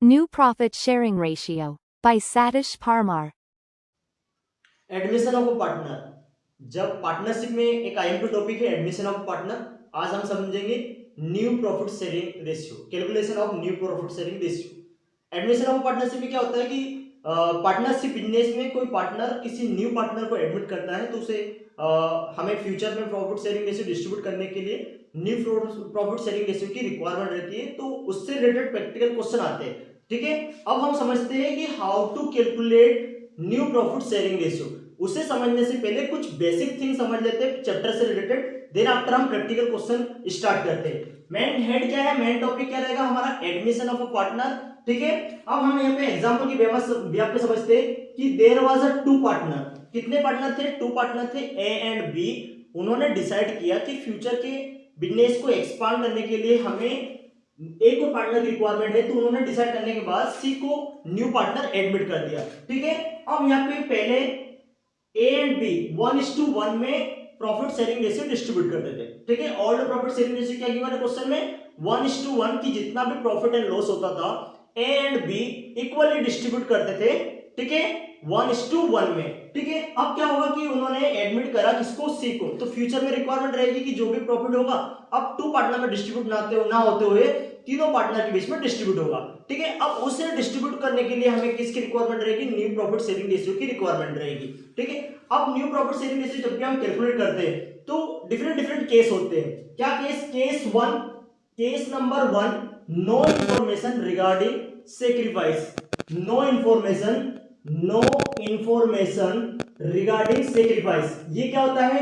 New Profit Sharing Ratio by Satish Parmar. Admission of a partner. जब partnership में एक IMP topic है admission of partner, आज हम समझेंगे new profit sharing ratio, calculation of new profit sharing ratio. Admission of partnership में क्या होता है कि पार्टनरशिप बिजनेस में कोई पार्टनर किसी न्यू पार्टनर को एडमिट करता है तो उसे हमें फ्यूचर में प्रॉफिट शेयरिंग रेशियो डिस्ट्रीब्यूट करने के लिए न्यू प्रॉफिट शेयरिंग रेशियो की रिक्वायरमेंट रहती है, तो उससे रिलेटेड प्रैक्टिकल क्वेश्चन आते हैं। ठीक है, अब हम समझते हैं कि how to calculate new profit sharing ratio. उसे समझने से पहले कुछ बेसिक थिंग समझ लेते हैं चैप्टर से रिलेटेड, देन आफ्टर हम प्रैक्टिकल क्वेश्चन स्टार्ट करते हैं। मेन हेड क्या है, मेन टॉपिक क्या रहेगा हमारा, एडमिशन ऑफ अ पार्टनर। ठीक है, अब हम यहाँ पे एग्जांपल की व्याप पे समझते हैं कि there was a two partner. कितने पार्टनर थे? टू पार्टनर थे, ए एंड बी। उन्होंने डिसाइड किया कि फ्यूचर के बिजनेस को एक्सपांड करने के लिए हमें ए को पार्टनर की रिक्वायरमेंट है, तो उन्होंने डिसाइड करने के बाद सी को न्यू पार्टनर एडमिट कर दिया। ठीक है, अब यहाँ पे पहले ए एंड बी 1:1 में प्रॉफिट शेयरिंग रेशियो डिस्ट्रीब्यूट करते थे। ठीक है, all the profit sharing ratio क्या गिवन है क्वेश्चन में, 1:1 की जितना भी प्रॉफिट एंड लॉस होता था ए एंड बी इक्वली डिस्ट्रीब्यूट करते थे। ठीक है, 1:1 में। ठीक है, अब क्या होगा कि उन्होंने एडमिट करा किसको, सी को, तो फ्यूचर में रिक्वायरमेंट रहेगी कि जो भी प्रॉफिट होगा अब टू पार्टनर में डिस्ट्रीब्यूट ना होते हुए तीनों पार्टनर के बीच में डिस्ट्रीब्यूट होगा। ठीक है, अब उसे डिस्ट्रीब्यूट करने के लिए हमें किसकी रिक्वायरमेंट रहेगी, न्यू प्रॉफिट शेयरिंग रेशियो की रिक्वायरमेंट रहेगी। ठीक है, अब न्यू प्रॉफिट शेयरिंग रेशियो जब भी हम कैलकुलेट करते हैं तो डिफरेंट केस होते हैं। क्या case? Case 1, case number 1, no information regarding sacrifice. No information regarding sacrifice, ये क्या होता है,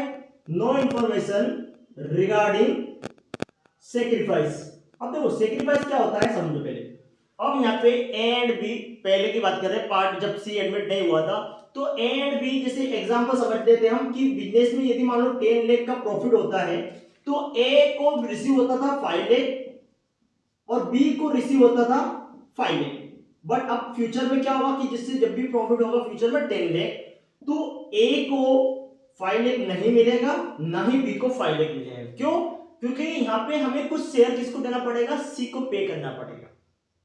नो इंफॉर्मेशन रिगार्डिंग सेक्रीफाइस। अब देखो सेक्रीफाइस क्या होता है समझो पहले। अब यहाँ पे ए एंड बी, पहले की बात कर रहे हैं पार्ट जब सी एडमिट नहीं हुआ था, तो ए एंड बी जैसे एग्जांपल समझ लेते हैं हम कि बिजनेस में यदि मान लो 10 लाख का प्रॉफिट होता है तो ए को रिसीव होता था 5 लाख और बी को रिसीव होता था 5 लाख। बट अब फ्यूचर में क्या होगा कि जिससे जब भी प्रॉफिट होगा फ्यूचर में 10 लाख, तो ए को 5 लाख नहीं मिलेगा, ना ही बी को 5 लाख मिलेगा। क्यों? क्योंकि यहाँ पे हमें कुछ शेयर किसको देना पड़ेगा, सी को पे करना पड़ेगा।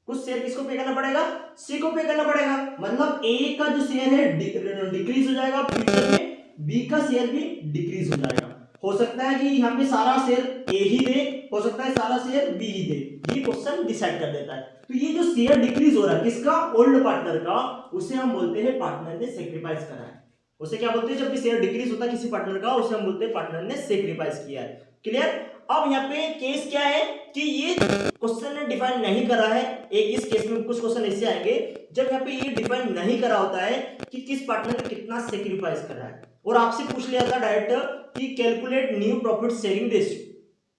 कुछ शेयर किसको पे करना पड़ेगा, सी को पे करना पड़ेगा। मतलब ए का जो शेयर है डिक्रीज हो जाएगा, फ्यूचर में बी का शेयर भी डिक्रीज हो जाएगा। हो सकता है कि यहाँ पे सारा शेयर ए ही दे, हो सकता है सारा शेयर बी ही दे, ये क्वेश्चन डिसाइड कर देता है। तो ये जो शेयर डिक्रीज हो रहा है किसका, ओल्ड पार्टनर का, उसे हम बोलते हैं पार्टनर ने सेक्रीफाइस करा है। उसे क्या बोलते हैं, जब भी शेयर डिक्रीज होता है किसी पार्टनर का, उसे हम बोलते हैं पार्टनर ने सेक्रीफाइस किया है। क्लियर? अब यहाँ पे केस क्या है कि ये क्वेश्चन ने डिफाइन नहीं करा है। एक इस केस में कुछ क्वेश्चन ऐसे आएंगे जब यहाँ पे ये डिफाइन नहीं करा होता है कि किस पार्टनर ने कितना सेक्रीफाइस करा है, और आपसे पूछ लिया था डायरेक्ट कि calculate new profit sharing ratio.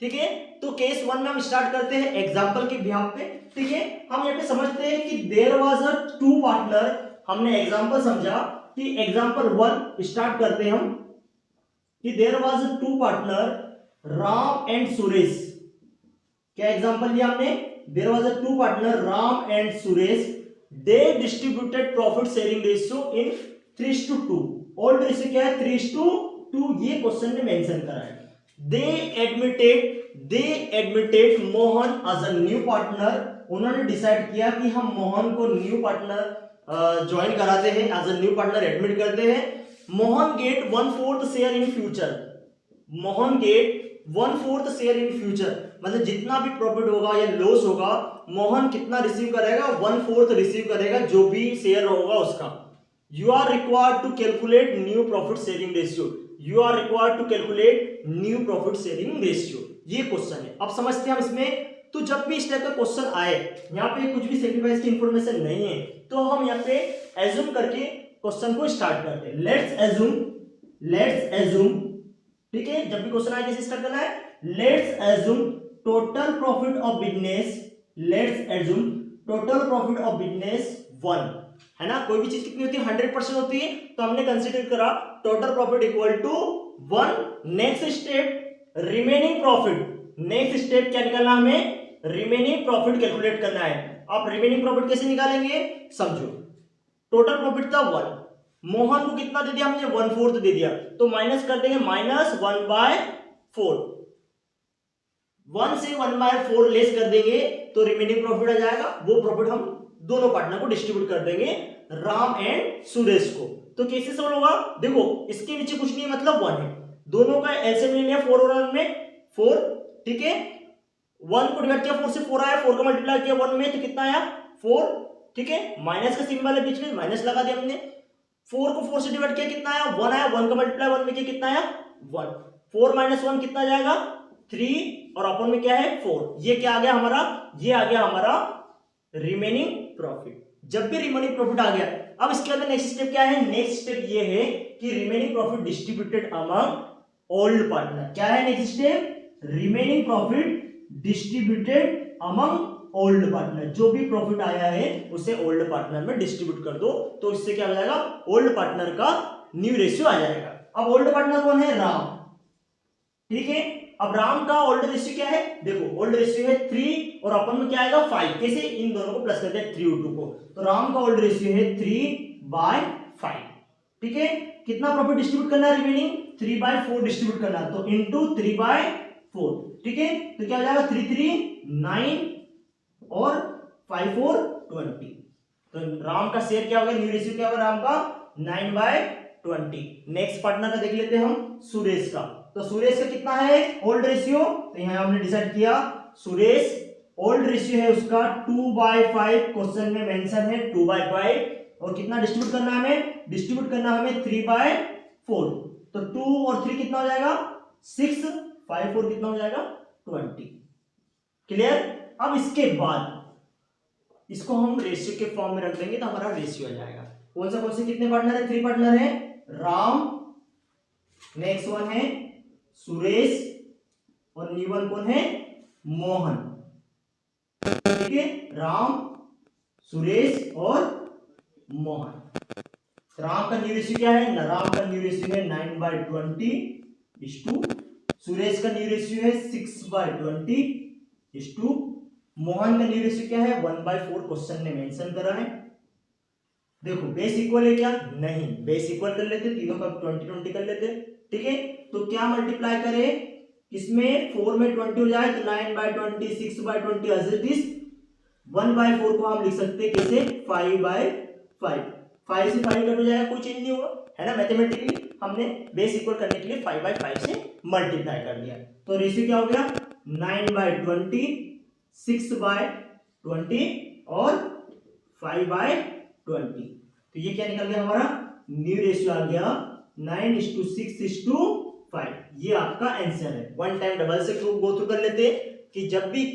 ठीक है, तो केस 1 में हम स्टार्ट करते हैं एग्जांपल के बिहाफ पे। ठीक है, हम यहाँ पे समझते हैं कि there was a two partner. हमने एग्जांपल समझा कि एग्जांपल 1 स्टार्ट करते हैं हम कि there was a two partner Ram and Suresh. क्या एग्जांपल लिया हमने, there was a two partner Ram and Suresh, they distributed profit sharing ratio in 3:2। Old ratio क्या है, 3:2, ये क्वेश्चन ने मेंशन करा है। They admitted Mohan as a new partner. उन्होंने डिसाइड किया कि हम मोहन को न्यू पार्टनर ज्वाइन कराते हैं, as a new partner admit करते हैं। Mohan get 1/4 share in future. Mohan get 1/4 share in future, मतलब जितना भी प्रॉफिट होगा या लॉस होगा मोहन कितना रिसीव करेगा, 1/4 रिसीव करेगा जो भी शेयर होगा उसका। You are required to calculate new profit sharing ratio. You are required to calculate new profit sharing ratio, ये क्वेश्चन है। अब समझते हैं हम इसमें, तो जब भी इस टाइप का क्वेश्चन आए, यहाँ पे कुछ भी सेक्रीफाइस की इंफॉर्मेशन नहीं है, तो हम यहाँ पे एज्यूम करके क्वेश्चन को स्टार्ट करते हैं। Let's assume. ठीक है, जब भी क्वेश्चन आए कैसे स्टार्ट करना है, let's assume total profit of business, let's assume total profit of business 1 है ना। कोई भी चीज कितनी होती है, 100% होती है, तो हमने कंसीडर करा total profit equal to 1। Next step remaining profit, next step क्या निकालना, हमें रिमेनिंग प्रॉफिट कैलकुलेट करना है। आप रिमेनिंग प्रॉफिट कैसे निकालेंगे समझो, टोटल प्रॉफिट था 1, मोहन को कितना दे दिया हमने, 1/4 दे दिया, तो माइनस कर देंगे -1/4। 1 से 1/4 लेस कर देंगे तो रिमेनिंग प्रॉफिट आ जाएगा, वो प्रॉफिट हम दोनों पार्टनर को डिस्ट्रीब्यूट कर देंगे राम एंड सुरेश को। तो कैसे सॉल्व होगा, देखो इसके नीचे कुछ नहीं है मतलब 1 है, दोनों का एलसीएम ले लिया 4 और 1 में 4, ठीक है 1 को डिवाइड किया 4 से 4 आया, 4 का मल्टीप्लाई किया 1 में तो कितना आया 4, ठीक है माइनस का सिंबल है बीच में माइनस लगा दिया हमने, 4 को 4 से डिवाइड किया कितना आया 1 आया, 1 का मल्टीप्लाई 1 में किया कितना आया 1, 4 माइनस 1 कितना जाएगा 3 और अपन में क्या है 4, ये क्या आ गया हमारा, ये आ गया हमारा रिमेनिंग प्रॉफिट। जब भी रिमेनिंग प्रॉफिट आ गया, अब इसके बाद नेक्स्ट स्टेप क्या है, नेक्स्ट स्टेप ये है कि remaining profit distributed among old partner. क्या है next step, remaining profit distributed among old partner, जो भी प्रॉफिट आया है उसे ओल्ड पार्टनर में डिस्ट्रीब्यूट कर दो, तो इससे क्या हो जाएगा ओल्ड पार्टनर का न्यू रेशियो आ जाएगा। अब ओल्ड पार्टनर कौन है, राम, ठीक है। अब राम का ओल्ड रेशियो क्या है, देखो ओल्ड रेशियो है 3 और अपन में क्या आएगा 5, कैसे इन दोनों को प्लस करते हैं 3 और 2 को, तो राम का ओल्ड रेशियो है 3/5, ठीक है। कितना प्रॉफिट डिस्ट्रीब्यूट करना है, रिमेनिंग 3/4 डिस्ट्रीब्यूट करना है, तो इनटू 3/4, ठीक है। तो क्या हो जाएगा 3 3 9 और 5 4 20, तो राम का शेयर क्या होगा, न्यू रेशियो क्या होगा राम का 9/20। नेक्स्ट पार्टनर का देख लेते हैं हम सुरेश का, तो सुरेश का कितना है ओल्ड रेशियो, तो यहां हमने डिसाइड किया सुरेश ओल्ड रेशियो है उसका 2/5, क्वेश्चन में मेंशन है 2/5, और कितना डिस्ट्रीब्यूट करना है हमें, डिस्ट्रीब्यूट करना हमें 3/4, तो 2 और 3 कितना हो जाएगा 6, 5 4 कितना हो जाएगा 20, क्लियर। अब इसके बाद इसको हम रेशियो के फॉर्म में रख देंगे तो हमारा रेशियो आ जाएगा। कौन से कितने पार्टनर है, 3 पार्टनर है, राम, नेक्स्ट वन है सुरेश, और न्यू वन कौन है मोहन, ठीक है राम सुरेश और मोहन। राम का न्यू रेशियो क्या है, राम का न्यू रेशियो है 9/20, सुरेश का न्यू रेशियो है 6/20, मोहन का न्यू रेशियो क्या है 1/4, क्वेश्चन ने मेंशन करा है। देखो बेस इक्वल है क्या, नहीं, बेस इक्वल कर लेते, तीनों का 20 कर लेते, ठीक है। तो क्या मल्टीप्लाई करें, इसमें 4 में 20 हो जाए तो 9/20, 6/20 एज इट इज, 1/4 को हम लिख सकते हैं कैसे 5/5, 5 से 5 कट हो जाएगा, कोई चेंज नहीं हुआ है ना, मैथमेटिकली हमने बेस इक्वल करने के लिए 5/5 से मल्टीप्लाई कर दिया, तो रेशियो क्या हो गया 9/20, 6/20 और 5/20, तो ये क्या निकल गया हमारा न्यू रेशियो आ गया 9:6:5, ये आपका आंसर है। वन टाइम डबल से गो थ्रू कर लेते कि जब भी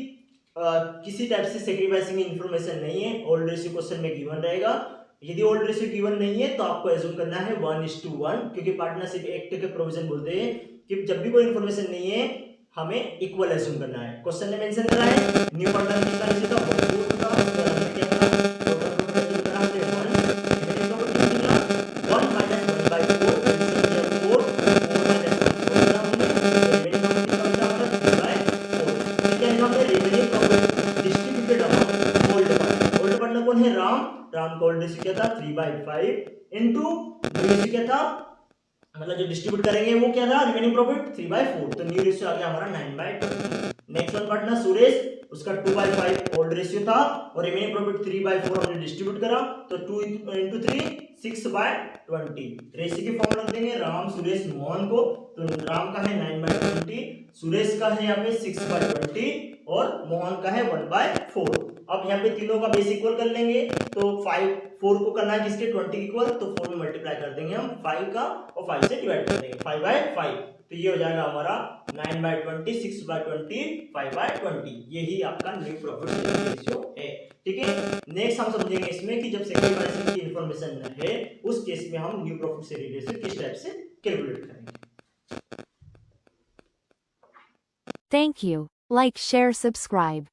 किसी टाइप से सेक्रीफाइसिंग इंफॉर्मेशन नहीं है, ओल्ड रेशियो क्वेश्चन में गिवन रहेगा, यदि ओल्ड रेशियो गिवन नहीं है तो आपको एज्यूम करना है 1:1, क्योंकि पार्टनरशिप एक्ट के प्रोविजन बोलते हैं कि जब भी कोई इंफॉर्मेशन नहीं है हमें इक्वल एज्यूम करना है। क्वेश्चन में मेंशन करा है न्यू पार्टनर कितना रेशियो था 1:4 था, तो हमने क्या करा टोटल प्रूफ एज्यूम करा हमने 1, रिमेनिंग प्रॉफिट कितना निकला 1 - 1/4, 4 4 - 1 करा हमने, रिमेनिंग प्रॉफिट कितना बचा हमारा 3/4। तो क्या निकला हमने remaining profit distributed among old partner कौन है राम का ओल्ड रेशियो क्या था 3/5 इनटू न्यू रेशियो क्या था, मतलब जो डिस्ट्रीब्यूट करेंगे वो क्या था रिमेनिंग प्रॉफिट 3/4, तो न्यू रेशियो आ गया हमारा 9/20। नेक्स्ट वन पार्टनर सुरेश, उसका 2/5 ओल्ड रेशियो था और रिमेनिंग प्रॉफिट 3/4 हमने डिस्ट्रीब्यूट करा, तो 2 × 3 6/20, रेशियो के फॉर्म रख देंगे राम सुरेश मोहन को, तो राम का है 9/20, सुरेश का है यहाँ पे 6/20 और मोहन का है 1/4। अब यहाँ पे तीनों का बेस इक्वल कर लेंगे, तो 4 को करना है किसके 20 इक्वल, तो 4 में मल्टीप्लाई कर देंगे हम 5 का और 5 से डिवाइड कर देंगे 5/5, तो ये हो जाएगा हमारा 9/20, 6/20, 5/20, यही आपका न्यू प्रॉफिट रेशियो है, ठीक है। नेक्स्ट हम समझेंगे इसमें कि जब सेक्रीफाइसिंग की इंफॉर्मेशन है उस केस में हम न्यू प्रॉफिट से रेशियो किस टाइप से कैलकुलेट करेंगे। Thank you. Like, share, subscribe.